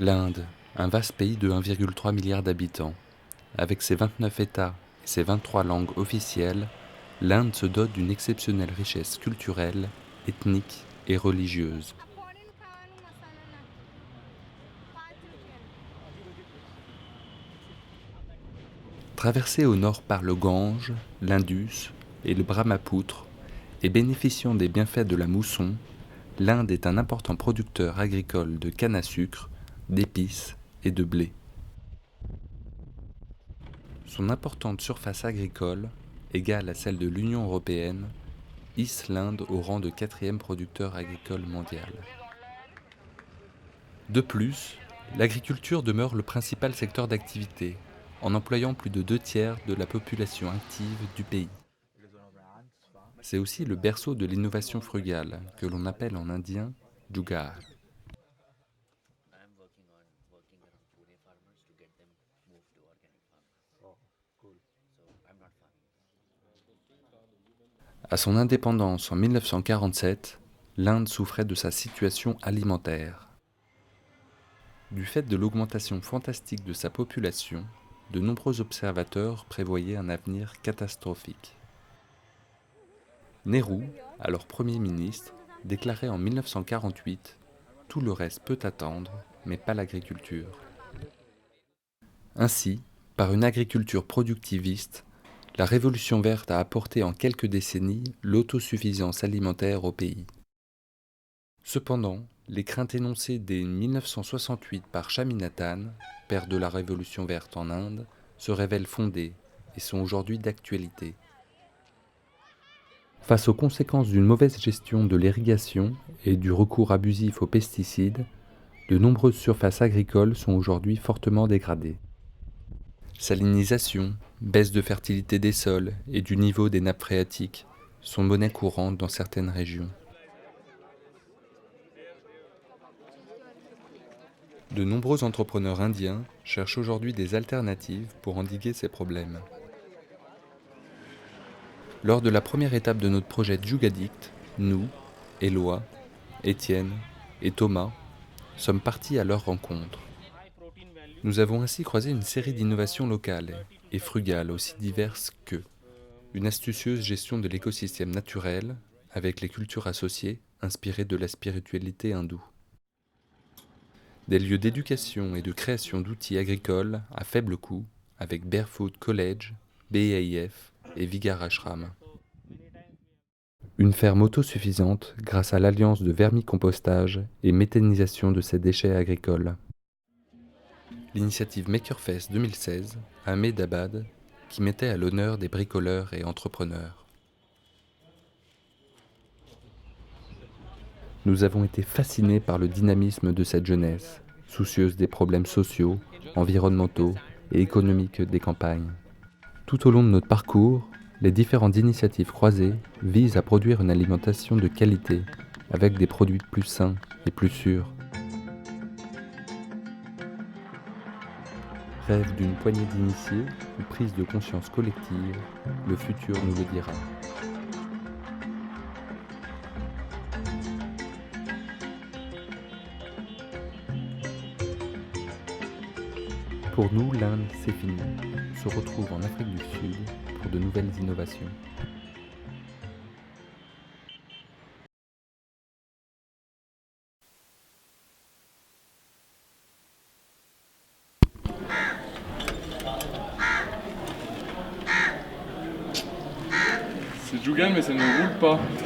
L'Inde, un vaste pays de 1,3 milliard d'habitants. Avec ses 29 États et ses 23 langues officielles, l'Inde se dote d'une exceptionnelle richesse culturelle, ethnique et religieuse. Traversée au nord par le Gange, l'Indus et le Brahmapoutre, et bénéficiant des bienfaits de la mousson, l'Inde est un important producteur agricole de canne à sucre, d'épices et de blé. Son importante surface agricole, égale à celle de l'Union européenne, hisse l'Inde au rang de 4e producteur agricole mondial. De plus, l'agriculture demeure le principal secteur d'activité, en employant plus de 2/3 de la population active du pays. C'est aussi le berceau de l'innovation frugale, que l'on appelle en indien Jugaad. À son indépendance en 1947, l'Inde souffrait de sa situation alimentaire. Du fait de l'augmentation fantastique de sa population, de nombreux observateurs prévoyaient un avenir catastrophique. Nehru, alors Premier ministre, déclarait en 1948 « Tout le reste peut attendre, mais pas l'agriculture ». Ainsi, par une agriculture productiviste, la Révolution verte a apporté en quelques décennies l'autosuffisance alimentaire au pays. Cependant, les craintes énoncées dès 1968 par Swaminathan, père de la Révolution verte en Inde, se révèlent fondées et sont aujourd'hui d'actualité. Face aux conséquences d'une mauvaise gestion de l'irrigation et du recours abusif aux pesticides, de nombreuses surfaces agricoles sont aujourd'hui fortement dégradées. Salinisation, baisse de fertilité des sols et du niveau des nappes phréatiques sont monnaie courante dans certaines régions. De nombreux entrepreneurs indiens cherchent aujourd'hui des alternatives pour endiguer ces problèmes. Lors de la première étape de notre projet Jugadict, nous, Éloi, Étienne et Thomas sommes partis à leur rencontre. Nous avons ainsi croisé une série d'innovations locales et frugales aussi diverses que une astucieuse gestion de l'écosystème naturel avec les cultures associées inspirées de la spiritualité hindoue. Des lieux d'éducation et de création d'outils agricoles à faible coût avec Barefoot College, BAIF et Vigar Ashram. Une ferme autosuffisante grâce à l'alliance de vermicompostage et méthanisation de ses déchets agricoles. L'initiative Makerfest 2016 à Ahmedabad qui mettait à l'honneur des bricoleurs et entrepreneurs. Nous avons été fascinés par le dynamisme de cette jeunesse, soucieuse des problèmes sociaux, environnementaux et économiques des campagnes. Tout au long de notre parcours, les différentes initiatives croisées visent à produire une alimentation de qualité, avec des produits plus sains et plus sûrs. Rêve d'une poignée d'initiés ou prise de conscience collective, le futur nous le dira. Pour nous, l'Inde, c'est fini. On se retrouve en Afrique du Sud pour de nouvelles innovations. C'est Jugan mais ça ne roule pas.